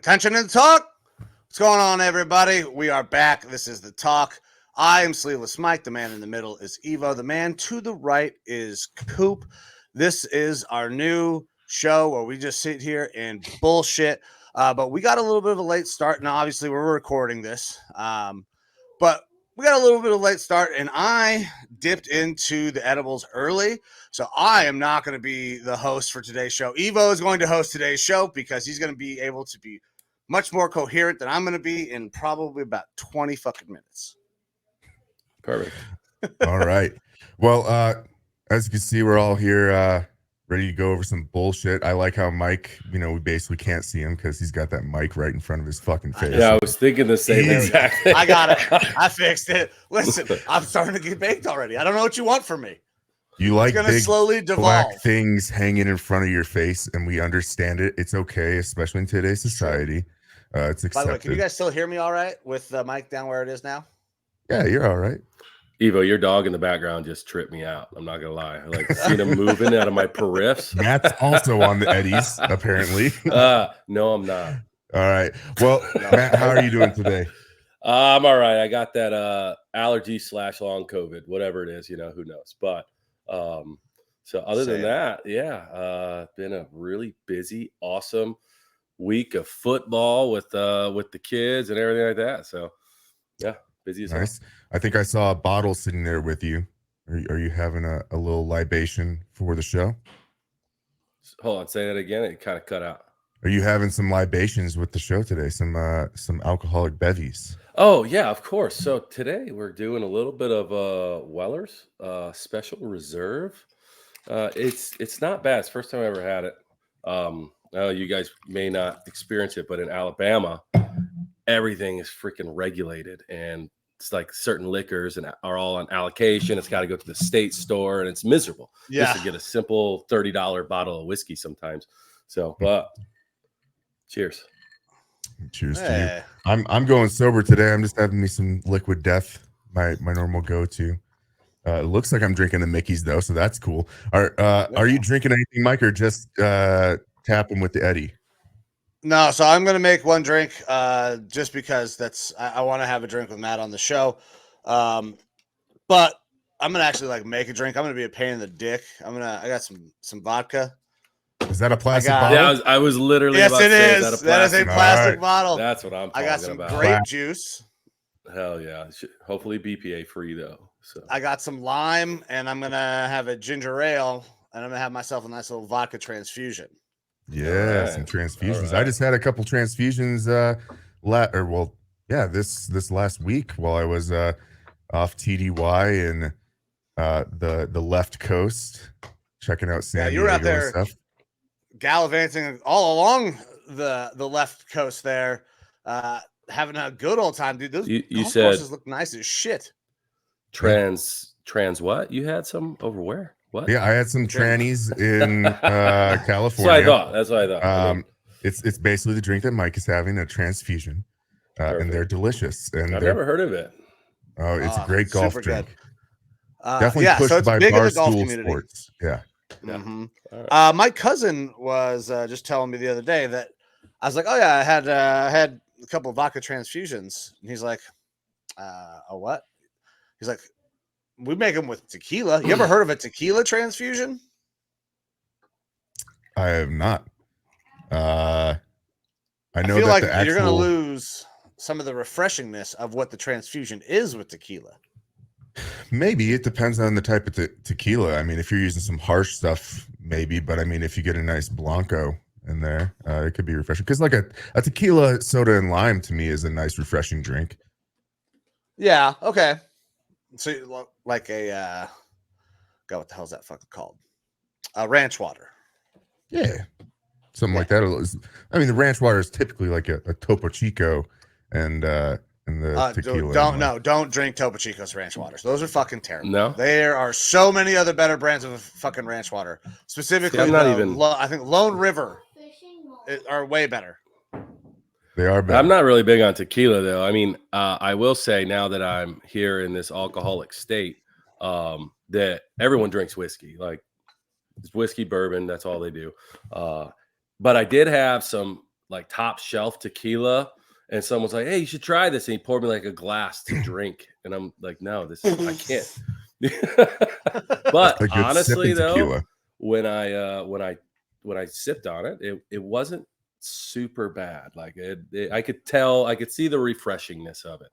Attention to the talk. What's going on, everybody? We are back. This is the talk. I am Sleeveless Mike. The man in the middle is Evo. The man to the right is Coop. This is our new show where we just sit here and bullshit. But we got a little bit of a late start. Now, obviously, we're recording this. But we got a little bit of a late start, and I dipped into the edibles early. So I am not going to be the host for today's show. Evo is going to host today's show because he's going to be able to be much more coherent than I'm going to be in probably about 20 fucking minutes. Perfect. All right. Well, as you can see, we're all here ready to go over some bullshit. I like how Mike, we basically can't see him because he's got that mic right in front of his fucking face. Yeah, I was thinking the same exact thing. I got it. I fixed it. Listen, I'm starting to get baked already. I don't know what you want from me. You like it's big slowly devolve. Black things hanging in front of your face, and we understand it. It's okay, especially in today's society. It's accepted. By the way, can you guys still hear me all right with the mic down where it is now? Yeah, you're all right. Evo, your dog in the background just tripped me out. I'm not gonna lie. I like seeing him moving out of my periffs. Matt's also on the eddies, apparently. No, I'm not. All right. Well, Matt, how are you doing today? I'm all right. I got that allergy / long COVID, whatever it is, who knows. But so other than that, yeah, been a really busy, awesome week of football with the kids and everything like that. So yeah, busy as hell. Nice. I think I saw a bottle sitting there with you. Are you having a little libation for the show? Hold on, say that again. It kind of cut out. Are you having some libations with the show today? Some alcoholic bevies? Oh yeah, of course. So today we're doing a little bit of Weller's Special Reserve. It's not bad. It's the first time I ever had it. You guys may not experience it, but in Alabama, everything is freaking regulated, and it's like certain liquors and are all on allocation. It's got to go to the state store, and it's miserable. Yeah, just to get a simple $30 bottle of whiskey sometimes. So, but cheers. Cheers to you. I'm going sober today. I'm just having me some Liquid Death, my normal go-to. It looks like I'm drinking the Mickey's though, so that's cool. Are you drinking anything, Mike, or just tapping with the Eddie? No, so I'm gonna make one drink, just because I want to have a drink with Matt on the show, but I'm gonna actually make a drink. I'm gonna be a pain in the dick. I got some vodka. Is that a plastic bottle? Yeah, I was literally. Yes, about it to say, is. That is a plastic bottle. That's what I'm talking about. I got some grape juice. Hell yeah! Hopefully BPA free though. So I got some lime, and I'm gonna have a ginger ale, and I'm gonna have myself a nice little vodka transfusion. Yeah, some transfusions. Right. I just had a couple transfusions this last week while I was off TDY and the left coast checking out San Diego. You were out there stuff. Gallivanting all along the left coast there, having a good old time, dude. Those golf courses look nice as shit. Trans what? You had some over where? What? Yeah, I had some trannies in California. That's what I thought. It's basically the drink that Mike is having, a transfusion, and they're delicious. And I've never heard of it. Oh, it's a great golf drink. Definitely pushed by Barstool Sports. Yeah. Mm-hmm. Right. My cousin was just telling me the other day that I was like, "Oh yeah, I had a couple of vodka transfusions," and he's like, "A what?" He's like, "We make them with tequila. You ever heard of a tequila transfusion?" I have not. I know feel like you're going to lose some of the refreshingness of what the transfusion is with tequila. Maybe it depends on the type of tequila. I mean, if you're using some harsh stuff, maybe. But I mean, if you get a nice Blanco in there, it could be refreshing. Because like a tequila, soda, and lime to me is a nice, refreshing drink. Yeah. Okay. So like a God, what the hell is that fucking called? Ranch water. Yeah. Something like that. I mean, the ranch water is typically like a Topo Chico and the tequila. Don't drink Topo Chico's ranch waters. Those are fucking terrible. No, there are so many other better brands of fucking ranch water. Specifically, I think Lone River are way better. They are better. I'm not really big on tequila though. I mean, I will say now that I'm here in this alcoholic state, that everyone drinks whiskey. Like it's whiskey, bourbon. That's all they do. But I did have some like top shelf tequila, and someone's like, "Hey, you should try this," and he poured me like a glass to drink, and I'm like, "No, I can't." But A good honestly, sipping though, tequila. when I sipped on it, it wasn't super bad. Like I could tell, I could see the refreshingness of it.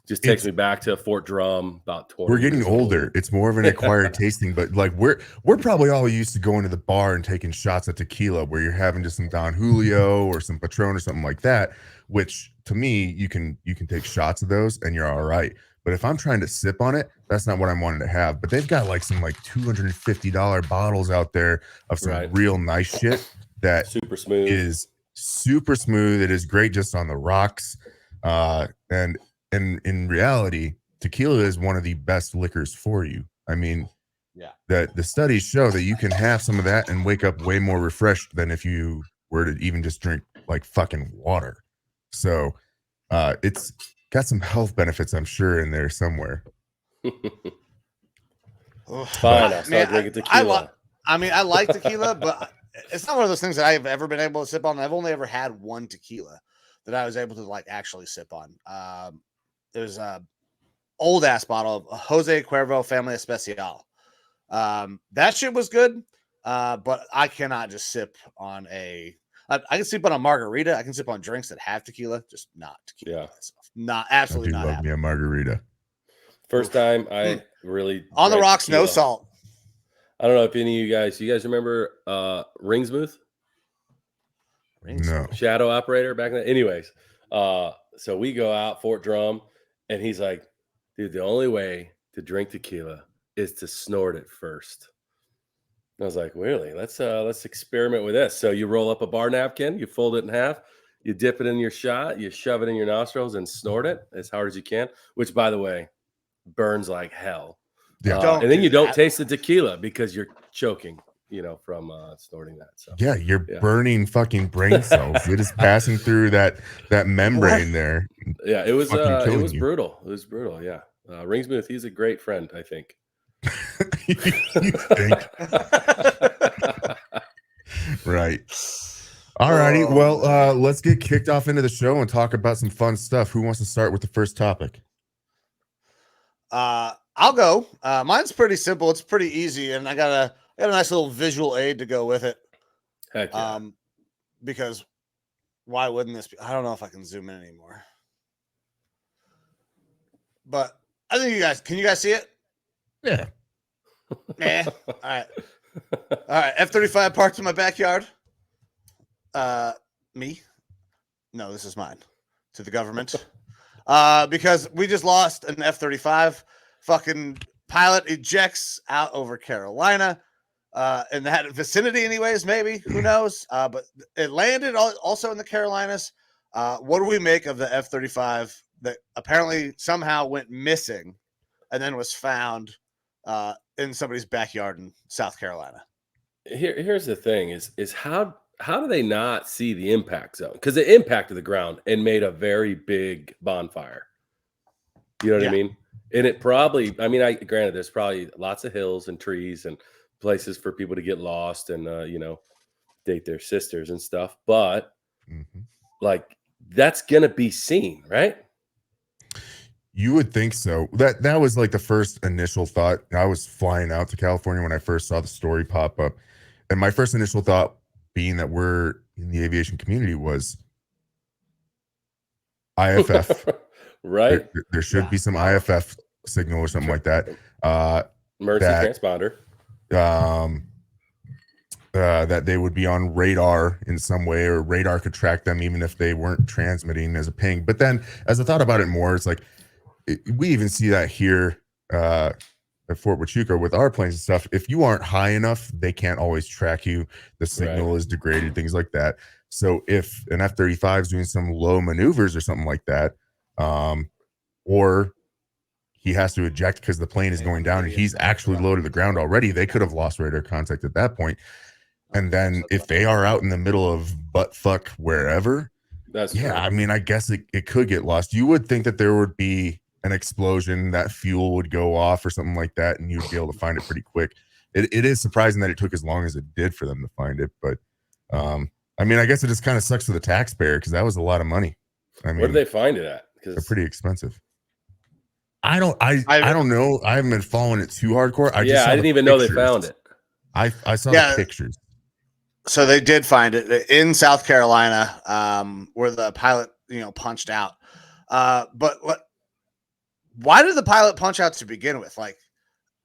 Just takes me back to Fort Drum about 20 We're getting years old. older. It's more of an acquired tasting, but like we're probably all used to going to the bar and taking shots of tequila where you're having just some Don Julio or some Patron or something like that, which to me, you can take shots of those and you're all right. But if I'm trying to sip on it, that's not what I'm wanting to have. But they've got like some like $250 bottles out there of some real nice shit that super smooth. Is super smooth. It is great just on the rocks. And in reality, tequila is one of the best liquors for you. I mean, that the studies show that you can have some of that and wake up way more refreshed than if you were to even just drink like fucking water. So it's got some health benefits, I'm sure, in there somewhere. Fine, I'll start drinking tequila. I like tequila, but it's not one of those things that I've ever been able to sip on. I've only ever had one tequila that I was able to like actually sip on. There's a old ass bottle of Jose Cuervo Family Especial. That shit was good, but I cannot just sip on I can sip on a margarita. I can sip on drinks that have tequila, just not tequila. Myself. Not absolutely not. Love me a margarita. First time I really on the rocks, tequila. no salt. I don't know if any of you guys remember Ringsmouth? No. Shadow operator back then. Anyways, so we go out Fort Drum, and he's like, "Dude, the only way to drink tequila is to snort it first." And I was like, "Really? Let's experiment with this." So you roll up a bar napkin, you fold it in half, you dip it in your shot, you shove it in your nostrils, and snort it as hard as you can. Which, by the way, burns like hell. Yeah. And then you don't taste the tequila because you're choking, from snorting that. So yeah, you're burning fucking brain cells. It is passing through that membrane there. Yeah, it was brutal. It was brutal. Yeah. Ringsmouth, he's a great friend, I think. You think? Right. All righty. Well, let's get kicked off into the show and talk about some fun stuff. Who wants to start with the first topic? I'll go. Mine's pretty simple. It's pretty easy, and I got a nice little visual aid to go with it. Heck yeah. Because why wouldn't this be? I don't know if I can zoom in anymore. But I think can you guys see it? Yeah. All right. F-35 parked in my backyard. Me? No, this is mine. To the government. Because we just lost an F-35. Fucking pilot ejects out over Carolina. In that vicinity anyways, maybe. Who knows? But it landed also in the Carolinas. What do we make of the F-35 that apparently somehow went missing and then was found in somebody's backyard in South Carolina? Here's the thing is how do they not see the impact zone? Because it impacted the ground and made a very big bonfire. You know what I mean? And it probably, granted, there's probably lots of hills and trees and places for people to get lost and, date their sisters and stuff. But like, that's going to be seen, right? You would think so. That was like the first initial thought. I was flying out to California when I first saw the story pop up. And my first initial thought, being that we're in the aviation community, was IFF. Right. There should be some IFF signal or something like that. Emergency transponder. That they would be on radar in some way, or radar could track them even if they weren't transmitting as a ping. But then as I thought about it more, it's like we even see that here at Fort Huachuca with our planes and stuff. If you aren't high enough, they can't always track you. The signal is degraded, things like that. So if an F-35 is doing some low maneuvers or something like that, or he has to eject because the plane is going down and he's actually low to the ground already, they could have lost radar contact at that point. And then if they are out in the middle of buttfuck wherever, I guess it could get lost. You would think that there would be an explosion, that fuel would go off or something like that, and you'd be able to find it pretty quick. It is surprising that it took as long as it did for them to find it, but I mean, I guess it just kind of sucks for the taxpayer because that was a lot of money. I mean, where did they find it at? They're Because pretty expensive. I don't know. I haven't been following it too hardcore. I didn't even know they found it. I saw the pictures. So they did find it in South Carolina, where the pilot, punched out. But why did the pilot punch out to begin with? Like,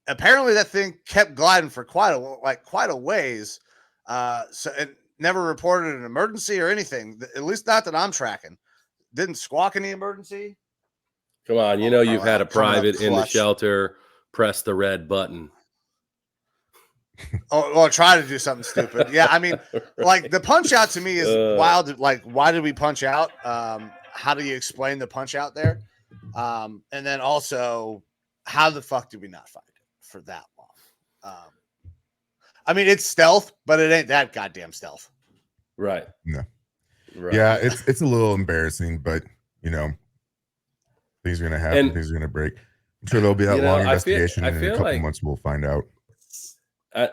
apparently that thing kept gliding for quite a ways. So it never reported an emergency or anything. At least not that I'm tracking. Didn't squawk any emergency. Come on, you've had a private in the shelter press the red button. Or try to do something stupid. Yeah, I mean, like the punch out to me is wild. Like, why did we punch out? How do you explain the punch out there? And then also, how the fuck did we not find it for that long? I mean, it's stealth, but it ain't that goddamn stealth. Right. No. Right. Yeah, it's a little embarrassing, but things are gonna happen. Things are gonna break. I'm sure there'll be that long investigation, and in a couple months we'll find out.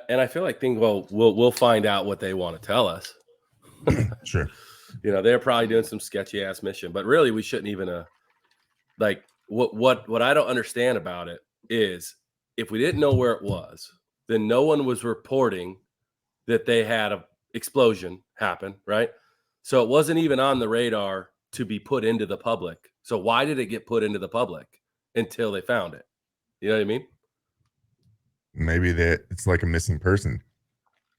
And I feel like we'll find out what they want to tell us. Sure. They're probably doing some sketchy ass mission, but really we shouldn't even like what I don't understand about it is if we didn't know where it was, then no one was reporting that they had a explosion happen, right? So it wasn't even on the radar to be put into the public. So why did it get put into the public until they found it? You know what I mean? Maybe it's like a missing person.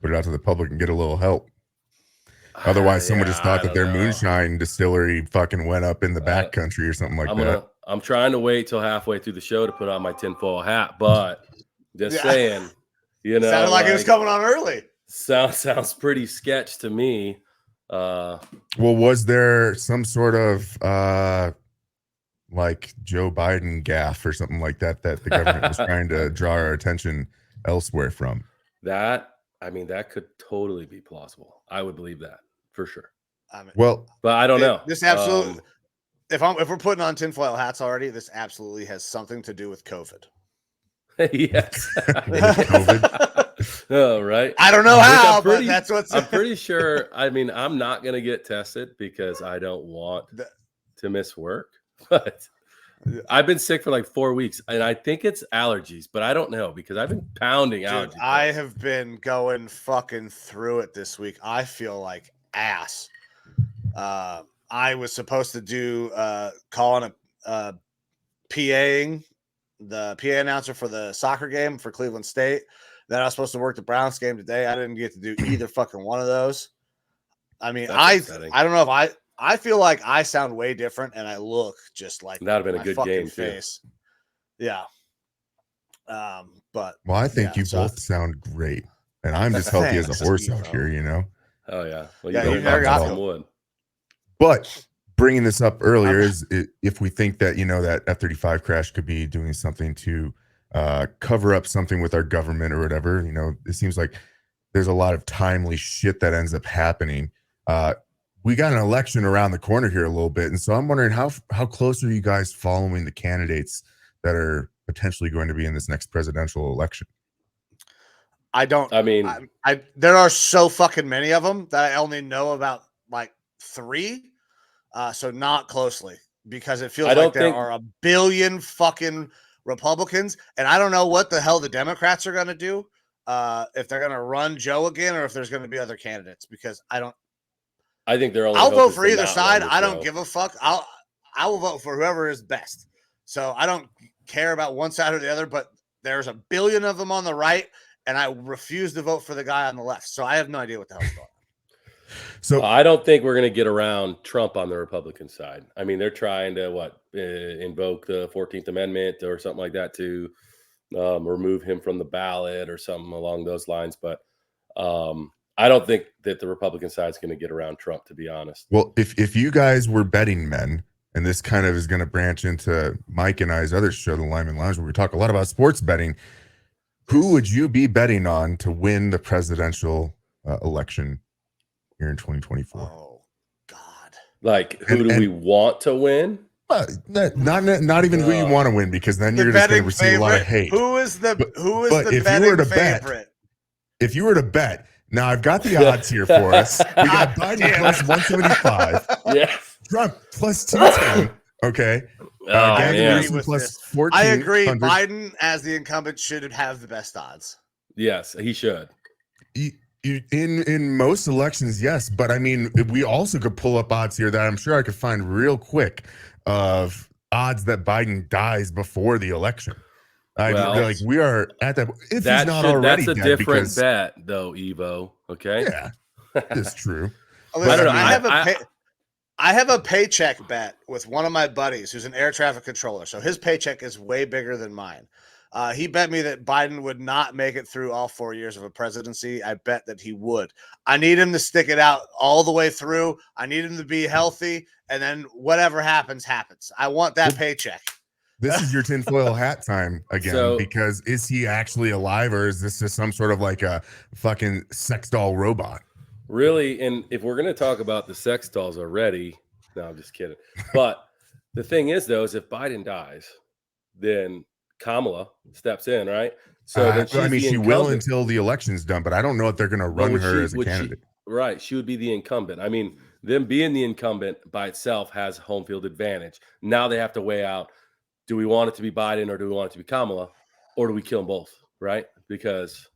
Put it out to the public and get a little help. Otherwise, someone just thought that their moonshine distillery fucking went up in the backcountry or something like that. I'm trying to wait till halfway through the show to put on my tinfoil hat, but just saying, sounded like it was coming on early. Sounds pretty sketch to me. Well, was there some sort of like Joe Biden gaffe or something like that the government was trying to draw our attention elsewhere from? That could totally be plausible. I would believe that for sure. Well, but I don't know. This absolutely. If we're putting on tinfoil hats already, this absolutely has something to do with COVID. Yes. COVID. Oh, right. I don't know how, but that's what's. I'm pretty sure. I mean, I'm not going to get tested because I don't want to miss work. But I've been sick for like 4 weeks, and I think it's allergies, but I don't know because I've been pounding allergies. I have been going fucking through it this week. I feel like ass. I was supposed to do calling a PAing, the PA announcer for the soccer game for Cleveland State. Then I was supposed to work the Browns game today. I didn't get to do either fucking one of those. I mean, I don't know if I feel like I sound way different and I look just like that would have been a good game face. Too. Yeah. But I think you both sound great, and I'm just healthy as a horse out here, Oh yeah. Well, you never got some wood. But bringing this up earlier is if we think that that F-35 crash could be doing something to cover up something with our government or whatever, it seems like there's a lot of timely shit that ends up happening. We got an election around the corner here a little bit, and so I'm wondering how close are you guys following the candidates that are potentially going to be in this next presidential election? I don't. I mean, there are so fucking many of them that I only know about like 3. So not closely, because it feels like there are a billion fucking Republicans, and I don't know what the hell the Democrats are going to do. If they're going to run Joe again, or if there's going to be other candidates, because I think they're only. I'll vote for either side. I don't give a fuck. I will vote for whoever is best. So I don't care about one side or the other. But there's a billion of them on the right, and I refuse to vote for the guy on the left. So I have no idea what the hell's going on. So I don't think we're going to get around Trump on the Republican side. I mean, they're trying to invoke the 14th Amendment or something like that to remove him from the ballot or something along those lines. But I don't think that the Republican side is going to get around Trump, to be honest. Well, if you guys were betting men, and this kind of is going to branch into Mike and I's other show, The Lyman Lounge, where we talk a lot about sports betting, who would you be betting on to win the presidential election here in 2024? Oh God! Like, who do we want to win? Not even who you want to win, because then you're just going to receive a lot of hate. Who is the betting favorite? If you were to bet, Now I've got the odds here for us. We got Biden plus 175. Yes. Trump plus 210. Okay. Gavin Newsom plus 14. I agree. Biden, as the incumbent, should have the best odds. Yes, he should. In most elections, yes. But I mean, we also could pull up odds here that I'm sure I could find real quick of odds that Biden dies before the election. Like we are at that. If he's not already that's a dead, different bet, though, Evo. Okay. Yeah, that's true. Listen, I have a paycheck bet with one of my buddies who's an air traffic controller. So his paycheck is way bigger than mine. He bet me that Biden would not make it through all 4 years of a presidency. I bet that he would. I need him to stick it out all the way through. I need him to be healthy. And then whatever happens, happens. I want that paycheck. This is your tinfoil hat time again, because is he actually alive, or is this just some sort of like a fucking sex doll robot? Really, and if we're going to talk about the sex dolls already, no, I'm just kidding. But the thing is, though, is if Biden dies, then Kamala steps in, right? So then she will until the election's done, but I don't know if they're going to run her as a candidate. Right, she would be the incumbent. I mean, them being the incumbent by itself has home field advantage. Now they have to weigh out: do we want it to be Biden or do we want it to be Kamala, or do we kill them both? Right? Because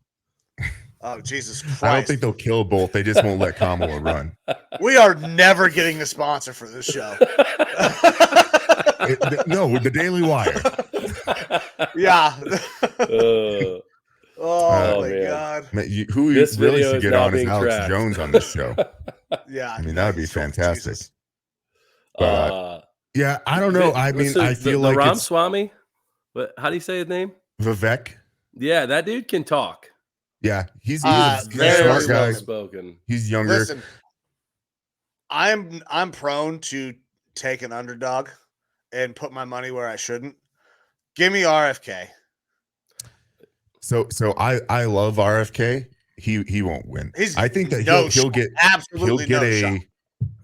oh, Jesus Christ. I don't think they'll kill both. They just won't let Kamala run. We are never getting a sponsor for this show. No, the Daily Wire. Yeah. Oh my man. God. Who really should get on is Alex Jones on this show. Yeah. I mean, that would be fantastic. But, yeah, I don't know. I mean, I feel like Ramaswamy. But how do you say his name? Vivek. Yeah, that dude can talk. Yeah, he's a smart guy. Spoken. He's younger. Listen, I'm prone to take an underdog and put my money where I shouldn't. Give me RFK. So I love RFK. He won't win. I think that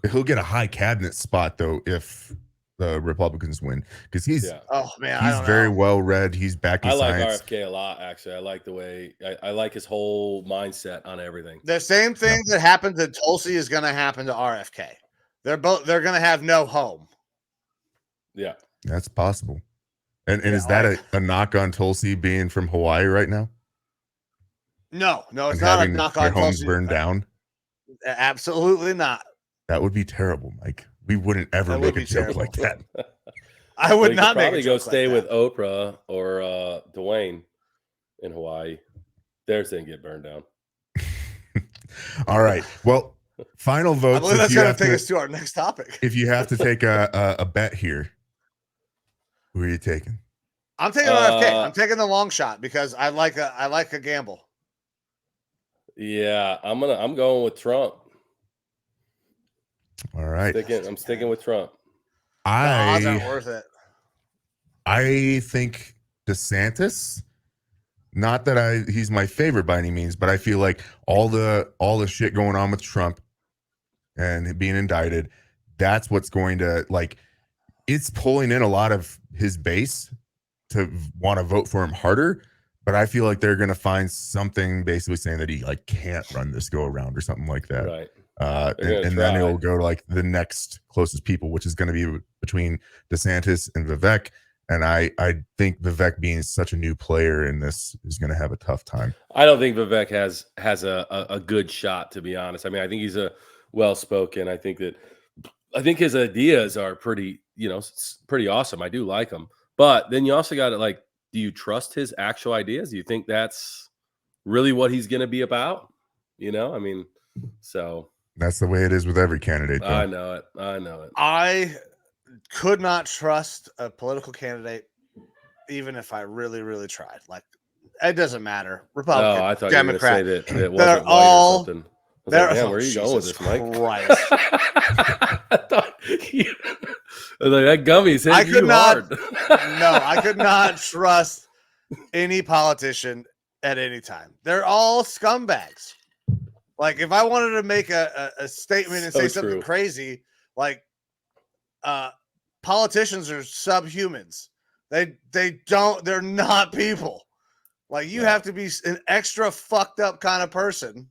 he'll get a high cabinet spot though if the Republicans win, because he's very well read. He's back in science. I like RFK a lot, actually. I like the way I like his whole mindset on everything. The same thing that happened to T.O.C is going to happen to RFK. They're going to have no home. Yeah, that's possible. And is that a knock on T.O.C being from Hawaii right now? No, it's not a knock on their homes T.O.C. burned down. Absolutely not. That would be terrible, Mike. We wouldn't ever make a joke like that. I would not make a probably joke go stay like with Oprah or Dwayne in Hawaii. Theirs didn't get burned down. All right. Well, final vote. I believe that's going to take us to our next topic. If you have to take a bet here, who are you taking? I'm taking RFK. I'm taking the long shot because I like a gamble. Yeah, I'm going with Trump. All right. I'm sticking with Trump. The odds aren't worth it. I think DeSantis, not that he's my favorite by any means, but I feel like all the shit going on with Trump and being indicted, that's what's going to, like, it's pulling in a lot of his base to want to vote for him harder. But I feel like they're going to find something basically saying that he like can't run this go around or something like that. Right. And then it'll go to like the next closest people, which is going to be between DeSantis and Vivek. And I think Vivek, being such a new player in this, is going to have a tough time. I don't think Vivek has a good shot, to be honest. I mean, I think he's a well-spoken. I think his ideas are pretty awesome. I do like them. But then you also got to, like, do you trust his actual ideas? Do you think that's really what he's going to be about? I mean, so. That's the way it is with every candidate, though. I know it. I could not trust a political candidate, even if I really, really tried. Like, it doesn't matter. Republican, I thought Democrat, you were going to say that it wasn't white or something. Where are you going with this, Mike? I thought that gummy's hitting you hard. No, I could not trust any politician at any time. They're all scumbags. Like, if I wanted to make a statement and say something crazy, like, politicians are subhumans. They're not people. Like, you have to be an extra fucked up kind of person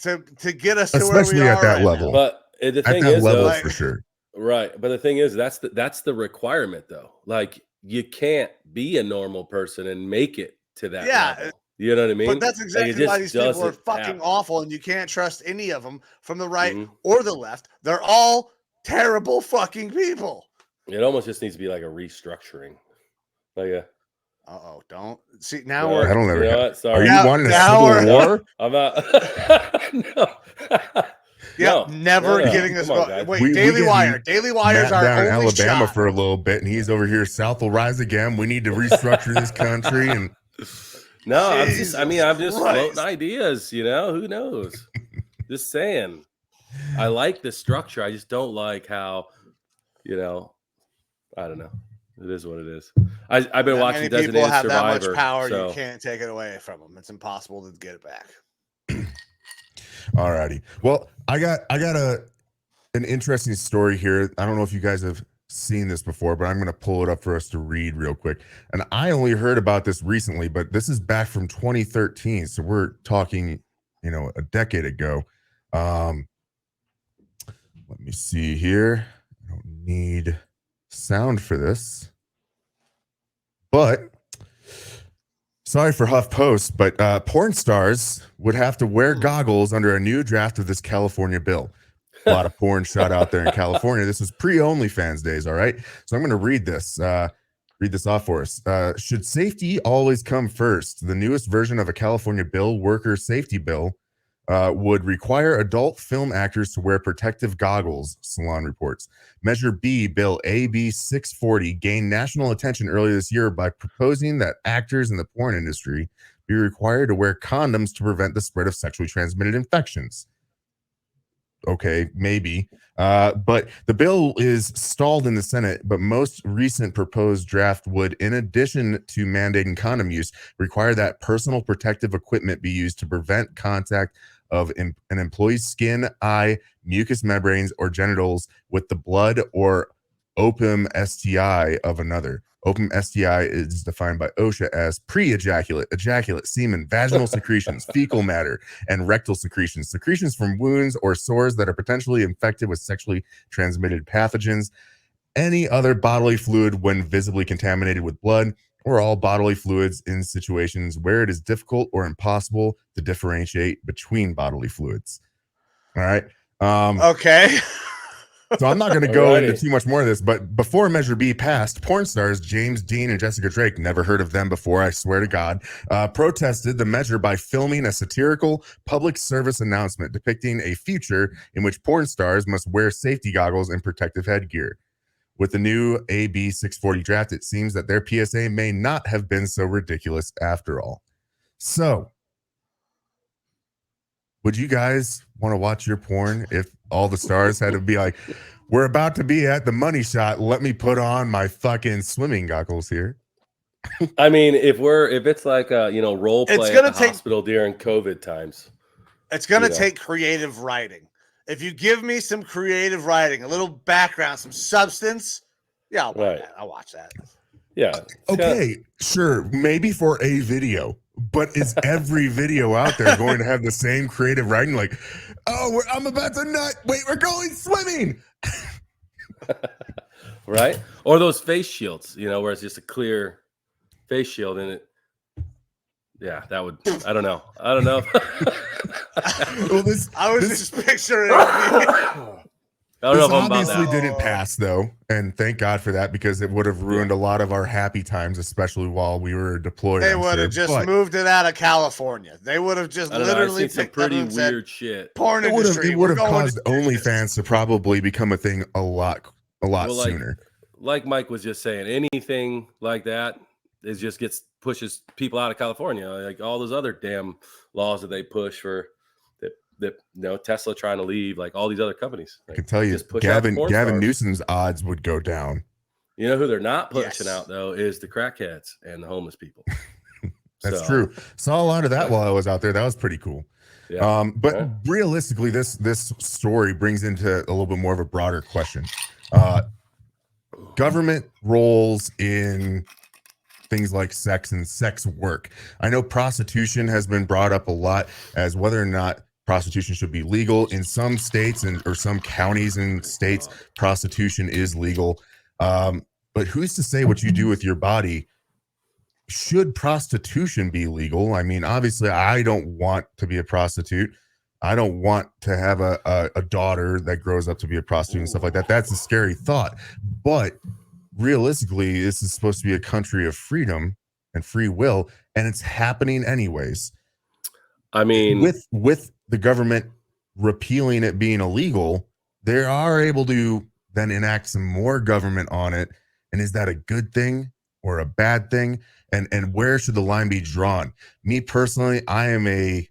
to get us to especially where we at are that right level. now. But the At thing that is, level, though, for sure. right? But the thing is, that's the requirement, though. Like, you can't be a normal person and make it to that Yeah, level. You know what I mean? but that's Like, exactly it why just these people are doesn't fucking happen. awful, and you can't trust any of them from the right Mhm. or the left. They're all terrible fucking people. It almost just needs to be like a restructuring. Like a Uh-oh, don't see now no, we're That'll you never know happen. what? Are Sorry. you Now- wanting a now civil we're- war? I'm not. No. yep, never no. getting this. Come on, guys. Wait, We Daily get Wire. Daily Wire's Matt our down in only Alabama shot. for a little bit, and he's over here. South will rise again. We need to restructure this country, and No, I'm Jesus just floating Christ. ideas, who knows? Just saying. I like the structure. I just don't like how, I don't know. It is what it is. I've been That watching many people Designated have that Survivor. much power, so you can't take it away from them. It's impossible to get it back. alrighty. Well, I got an interesting story here. I don't know if you guys have seen this before, but I'm going to pull it up for us to read real quick. And I only heard about this recently, but this is back from 2013, so we're talking, a decade ago. Let me see here. I don't need sound for this, but sorry for HuffPost, but porn stars would have to wear goggles under a new draft of this California bill. A lot of porn shot out there in California. This was pre-OnlyFans days, all right? So I'm going to read this off for us. Should safety always come first? The newest version of a California bill, worker safety bill, would require adult film actors to wear protective goggles, Salon reports. Measure B, Bill AB 640, gained national attention earlier this year by proposing that actors in the porn industry be required to wear condoms to prevent the spread of sexually transmitted infections. Okay, maybe. But the bill is stalled in the Senate, but most recent proposed draft would, in addition to mandating condom use, require that personal protective equipment be used to prevent contact of an employee's skin, eye, mucous membranes, or genitals with the blood or open STI of another. Open STI is defined by OSHA as pre-ejaculate, ejaculate, semen, vaginal secretions, fecal matter, and rectal secretions. Secretions from wounds or sores that are potentially infected with sexually transmitted pathogens. Any other bodily fluid when visibly contaminated with blood, or all bodily fluids in situations where it is difficult or impossible to differentiate between bodily fluids. All right. Okay. So I'm not going to go into Alrighty. too much more of this, but before Measure B passed, porn stars James Dean and Jessica Drake, never heard of them before, I swear to God, protested the measure by filming a satirical public service announcement depicting a future in which porn stars must wear safety goggles and protective headgear. With the new AB 640 draft, it seems that their PSA may not have been so ridiculous after all. So, would you guys want to watch your porn if all the stars had to be like, we're about to be at the money shot, let me put on my fucking swimming goggles here? I mean, if it's like a role It's play gonna at the take- hospital during COVID times. It's going to take creative writing. If you give me some creative writing, a little background, some substance, yeah, I'll buy that. I'll watch that. Yeah. Okay, sure, maybe for a video, but is every video out there going to have the same creative writing? Like, oh, I'm about to nut. Wait, we're going swimming. Right? Or those face shields, where it's just a clear face shield and it. Yeah, that would. I don't know. Well, I was just picturing. I don't know This if I'm about obviously that. didn't pass, though, and thank God for that, because it would have ruined a lot of our happy times, especially while we were deployed. They I'm would sure. have just But moved it out of California. They would have just I don't know. I've literally seen some picked up pretty and said, weird shit. porn it would have industry. We're going caused to do this. OnlyFans to probably become a thing a lot Well, sooner. Like Mike was just saying, anything like that pushes people out of California, like all those other damn laws that they push for that Tesla trying to leave, like all these other companies. I can tell you, just push out the porn Gavin stars. Newsom's odds would go down. You know who they're not pushing Yes. out though is the crackheads and the homeless people. That's true. Saw a lot of that while I was out there. That was pretty cool. Yeah. But realistically, this story brings into a little bit more of a broader question. Government roles in things like sex and sex work. I know prostitution has been brought up a lot as whether or not prostitution should be legal. In some states or some counties and states, prostitution is legal. But who's to say what you do with your body? Should prostitution be legal? I mean, obviously, I don't want to be a prostitute. I don't want to have a daughter that grows up to be a prostitute and stuff like that. That's a scary thought. But realistically, this is supposed to be a country of freedom and free will, and it's happening anyways. I mean, with the government repealing it being illegal, they are able to then enact some more government on it. And is that a good thing or a bad thing? And where should the line be drawn? Me personally, I am a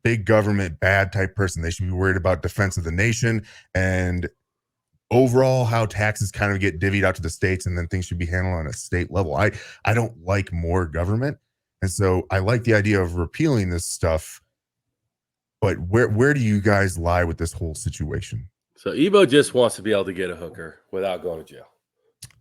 big government bad type person. They should be worried about defense of the nation and overall how taxes kind of get divvied out to the states, and then things should be handled on a state level. I don't like more government. And so I like the idea of repealing this stuff. But where do you guys lie with this whole situation? So Evo just wants to be able to get a hooker without going to jail.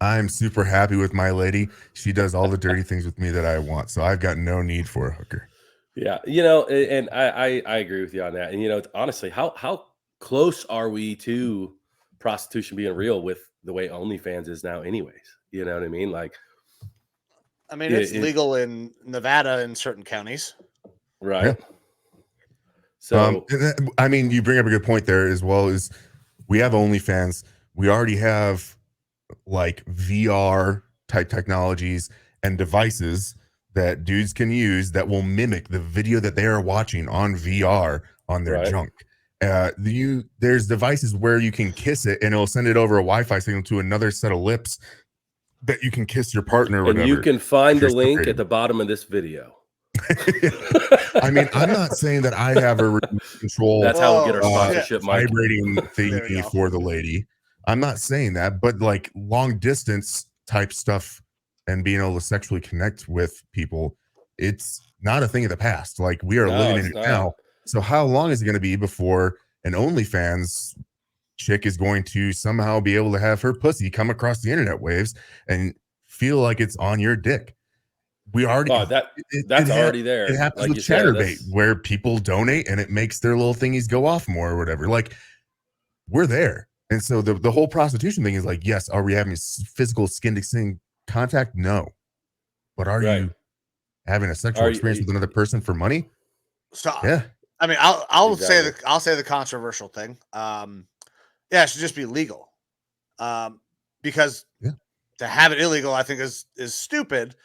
I'm super happy with my lady. She does all the dirty things with me that I want. So I've got no need for a hooker. Yeah. You know, and I agree with you on that. And, you know, honestly, how close are we to prostitution being real with the way OnlyFans is now anyways? You know what I mean? Like, I mean, it's legal in Nevada in certain counties. Right. Yeah. So, I mean, you bring up a good point there as well. Is we have OnlyFans. We already have like VR type technologies and devices that dudes can use that will mimic the video that they are watching on VR on their junk. There's devices where you can kiss it and it'll send it over a Wi-Fi signal to another set of lips that you can kiss your partner or and whatever. you can find the link at the bottom of this video. I mean, I'm not saying that I have a control. That's how we get our sponsorship, Mike. Vibrating thingy for the lady. I'm not saying that, but like long distance type stuff and being able to sexually connect with people, it's not a thing of the past. Like we are living in it now. So how long is it going to be before an OnlyFans chick is going to somehow be able to have her pussy come across the internet waves and feel like it's on your dick? We already that's already there. It happens with Chatterbait where people donate and it makes their little thingies go off more or whatever. Like we're there. And so the whole prostitution thing is like, yes, are we having physical skin to skin contact? No. But are you having a sexual experience with another person for money? So yeah. I mean, I'll say the controversial thing. Yeah, it should just be legal. Because to have it illegal, I think is stupid.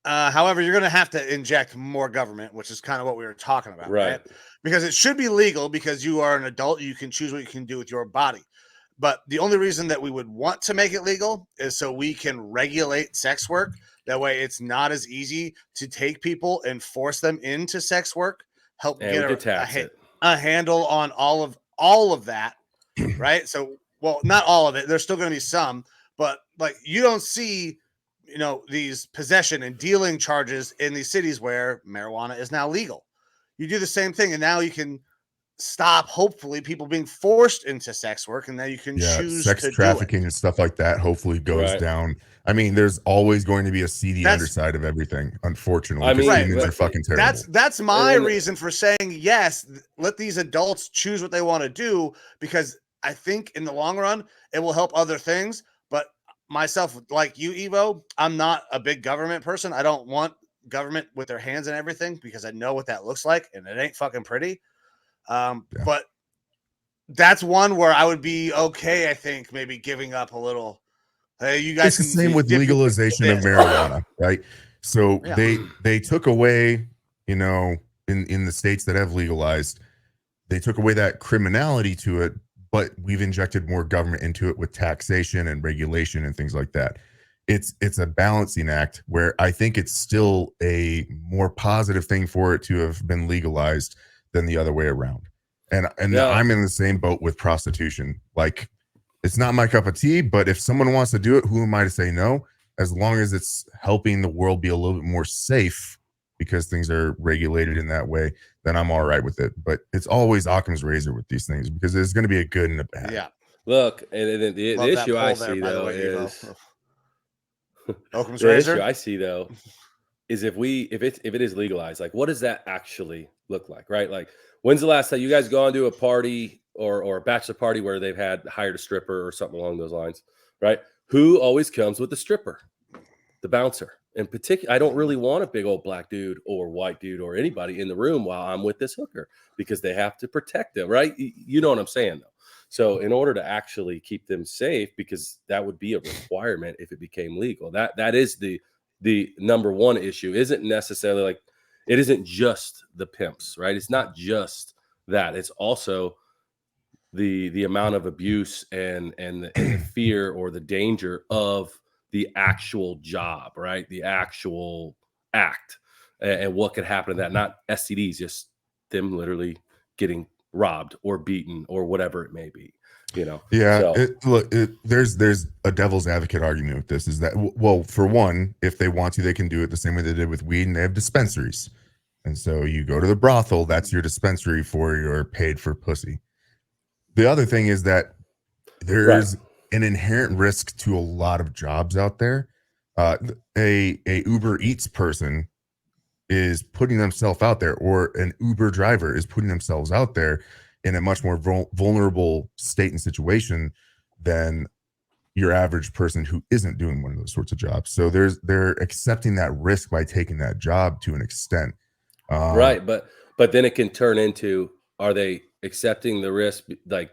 However, you're going to have to inject more government, which is kind of what we were talking about, right? Because it should be legal because you are an adult. You can choose what you can do with your body. But the only reason that we would want to make it legal is so we can regulate sex work. That way it's not as easy to take people and force them into sex work, help get a handle on all of that, right? So, well, not all of it. There's still going to be some, but like you don't see, you know, these possession and dealing charges in these cities where marijuana is now legal. You do the same thing, and now you can stop, hopefully, people being forced into sex work, and now you can choose sex trafficking and stuff like that hopefully goes down. I mean, there's always going to be a seedy underside of everything, unfortunately. I mean, humans are fucking terrible. That's my reason for saying yes, let these adults choose what they want to do, because I think in the long run it will help other things. But myself, like you, Evo, I'm not a big government person. I don't want government with their hands and everything because I know what that looks like, and it ain't fucking pretty. But that's one where I would be okay. I think maybe giving up a little. Hey, you guys. It's the same with legalization of marijuana, right? So they took away, you know, in the states that have legalized, they took away that criminality to it, but we've injected more government into it with taxation and regulation and things like that. It's a balancing act where I think it's still a more positive thing for it to have been legalized than the other way around. And I'm in the same boat with prostitution. Like, it's not my cup of tea, but if someone wants to do it, who am I to say no? As long as it's helping the world be a little bit more safe because things are regulated in that way, then I'm all right with it. But it's always Occam's razor with these things because there's going to be a good and a bad. Yeah. Look, and the issue I see though is Occam's razor. Issue I see though is if it is legalized, like, what does that actually look like, right? Like, when's the last time you guys gone to a party or a bachelor party where they've hired a stripper or something along those lines, right? Who always comes with the stripper? The bouncer. In particular, I don't really want a big old black dude or white dude or anybody in the room while I'm with this hooker because they have to protect them, right? You know what I'm saying, though. So in order to actually keep them safe, because that would be a requirement if it became legal. That is the number one issue. Isn't necessarily like, it isn't just the pimps, right? It's not just that. It's also the amount of abuse and the fear or the danger of the actual job, right? The actual act, and what could happen to that. Not STDs, just them literally getting robbed or beaten or whatever it may be. Yeah. So, There's a devil's advocate argument with this. Is that, well, for one, if they want to, they can do it the same way they did with weed, and they have dispensaries. And so you go to the brothel, that's your dispensary for your paid for pussy. The other thing is that there's an inherent risk to a lot of jobs out there. A Uber Eats person is putting themselves out there, or an Uber driver is putting themselves out there in a much more vulnerable state and situation than your average person who isn't doing one of those sorts of jobs. So they're accepting that risk by taking that job to an extent. Right, but then it can turn into, are they accepting the risk? Like,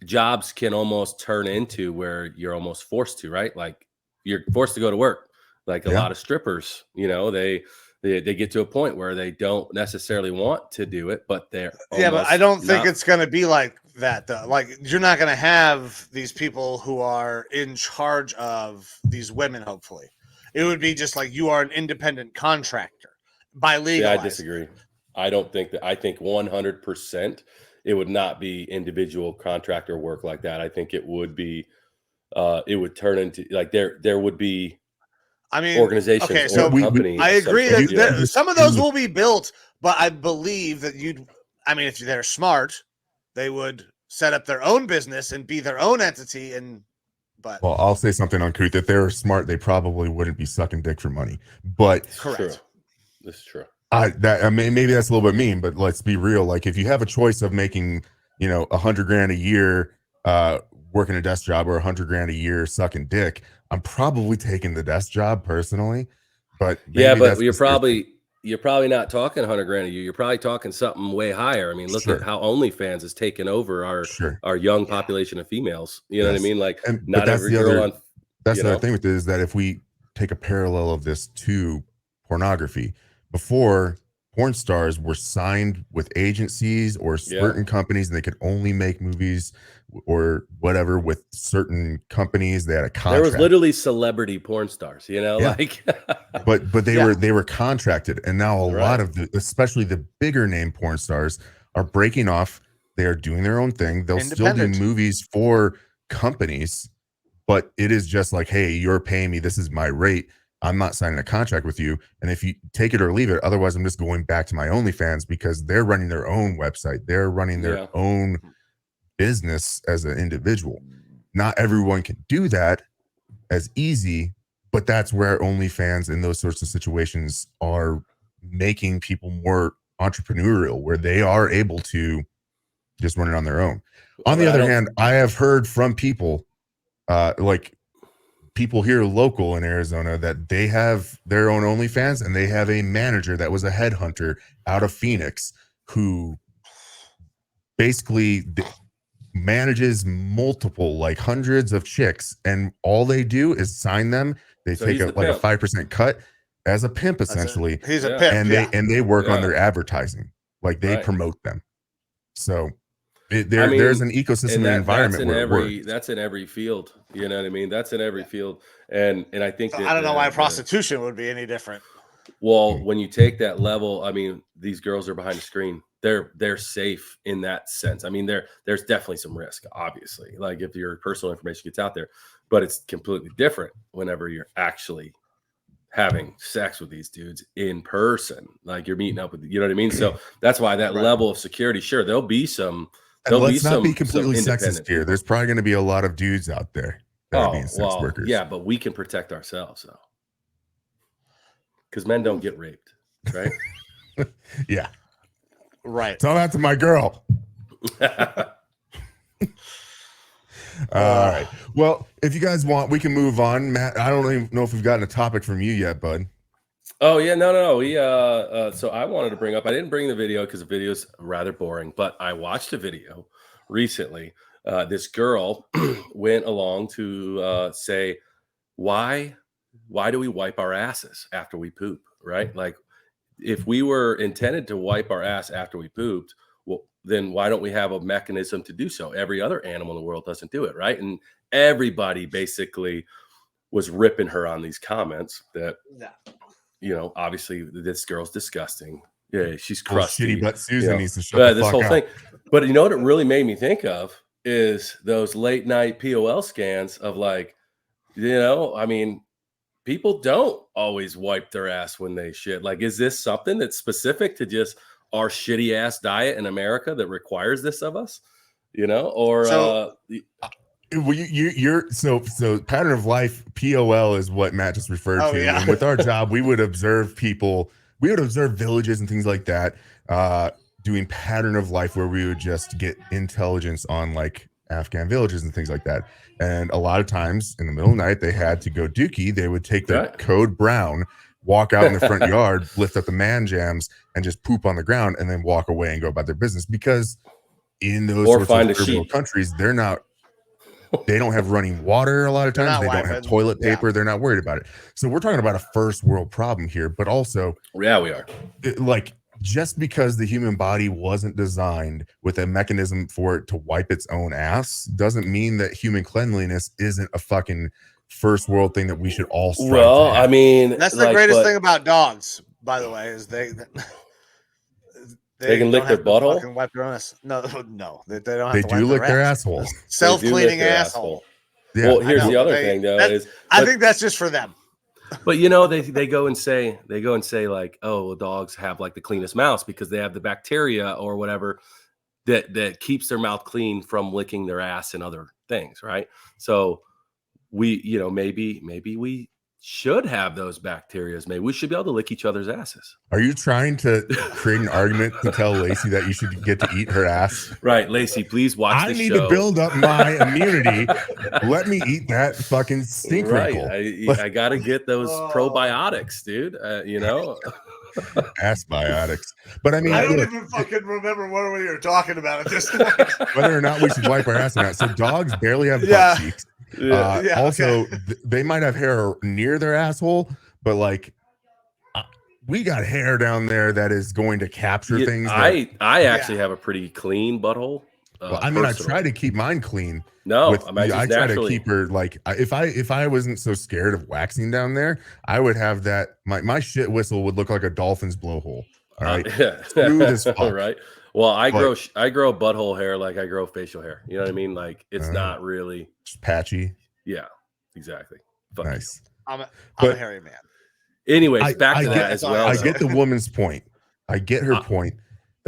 jobs can almost turn into where you're almost forced to, right? Like, you're forced to go to work. Like a lot of strippers, they get to a point where they don't necessarily want to do it, but they're but I don't think it's going to be like that, though. Like, you're not going to have these people who are in charge of these women. Hopefully, it would be just like you are an independent contractor by legal. Yeah, I disagree. I don't think that. I think 100% it would not be individual contractor work like that. I think it would be, it would turn into, like, there would be, organizations. Okay, so companies. I agree that some of those will be built, but I believe that if they're smart, they would set up their own business and be their own entity. Well, I'll say something uncouth. If they were smart, they probably wouldn't be sucking dick for money. But correct. This is true. Maybe that's a little bit mean, but let's be real. Like, if you have a choice of making, $100,000 a year, working a desk job, or $100,000 a year sucking dick, I'm probably taking the desk job personally. But but you're probably not talking $100,000 a year. You're probably talking something way higher. I mean, look at how OnlyFans has taken over our young population of females. You know what I mean? Like, not every girl on. That's the other thing with this, is that if we take a parallel of this to pornography, before, porn stars were signed with agencies or certain companies, and they could only make movies or whatever with certain companies. They had a contract. There was literally celebrity porn stars, like. but they were contracted, and now a lot of especially the bigger name porn stars, are breaking off. They are doing their own thing. They'll still do movies for companies, but it is just like, hey, you're paying me. This is my rate. I'm not signing a contract with you. And if you take it or leave it, otherwise I'm just going back to my OnlyFans, because they're running their own website. They're running their own business as an individual. Not everyone can do that as easy, but that's where OnlyFans and those sorts of situations are making people more entrepreneurial, where they are able to just run it on their own. On the other hand, I have heard from people, like people here local in Arizona, that they have their own OnlyFans, and they have a manager that was a headhunter out of Phoenix who basically manages multiple, like hundreds of chicks, and all they do is sign them. They take a 5% cut as a pimp, essentially. He's a pimp, and they work on their advertising, like they promote them. So there's an ecosystem and environment where it works. That's in every field. You know what I mean? That's in every field. And I think I don't know why prostitution would be any different. Well, when you take that level, I mean, these girls are behind the screen. They're safe in that sense. I mean, there's definitely some risk, obviously, like if your personal information gets out there, but it's completely different whenever you're actually having sex with these dudes in person, like you're meeting up with, you know what I mean? So that's why that level of security, sure, there'll be some. And let's not be completely sexist here. There's probably going to be a lot of dudes out there that are being sex workers. Yeah, but we can protect ourselves, though. because men don't get raped, right? Yeah. Right. Tell that to my girl. All right. Well, if you guys want, we can move on. Matt, I don't even know if we've gotten a topic from you yet, bud. Oh yeah, no. We so I wanted to bring up. I didn't bring the video because the video is rather boring, but I watched a video recently. This girl went along to say, why do we wipe our asses after we poop? Right? Like, if we were intended to wipe our ass after we pooped, well, then why don't we have a mechanism to do so? Every other animal in the world doesn't do it, right? And everybody basically was ripping her on these comments that, obviously this girl's disgusting. Yeah, she's crusty. Shitty butt Susan needs to shut the this fuck whole up. thing. But you know what it really made me think of is those late night POL scans of like, I mean, people don't always wipe their ass when they shit. Like, is this something that's specific to just our shitty ass diet in America that requires this of us? Or well, you're so pattern of life, POL is what Matt just referred to. Yeah. And with our job, we would observe people, we would observe villages and things like that, doing pattern of life where we would just get intelligence on like Afghan villages and things like that. And a lot of times in the middle of the night, they had to go dookie. They would take their code brown, walk out in the front yard, lift up the man jams, and just poop on the ground, and then walk away and go about their business. Because in those sorts of third world countries, they don't have running water a lot of times. They don't have toilet paper. They're not worried about it. So we're talking about a first world problem here, but also, we are. Just because the human body wasn't designed with a mechanism for it to wipe its own ass doesn't mean that human cleanliness isn't a fucking first world thing that we should all strive to have. I mean, that's the greatest thing about dogs, by the way, is they can lick their butthole and wipe their ass. No, they don't have they to do wipe lick their asshole. Self-cleaning asshole. Yeah. Well, here's the other thing though, I think that's just for them. But they go and say like, oh, well, dogs have like the cleanest mouths because they have the bacteria or whatever that keeps their mouth clean from licking their ass and other things, right? So we, maybe we should have those bacterias. Maybe we should be able to lick each other's asses. Are you trying to create an argument to tell Lacey that you should get to eat her ass? Right, Lacey, please watch the show. I need to build up my immunity. Let me eat that fucking stink wrinkle. I got to get those probiotics, dude. Ass biotics. But I mean, I don't even fucking remember what we were talking about at this point. Whether or not we should wipe our ass or not. So dogs barely have butt cheeks. Also, they might have hair near their asshole, but like we got hair down there that is going to capture things. I actually have a pretty clean butthole. Well, I mean, I try to keep mine clean. No, I try to keep her like if I wasn't so scared of waxing down there, I would have that. My shit whistle would look like a dolphin's blowhole. All right, smooth as fuck. Right. Well, I grow butthole hair like I grow facial hair. You know what I mean? Like it's not really just patchy. Yeah, exactly. Nice. I'm a hairy man. Anyways, back to that as well. I get the woman's point. I get her point.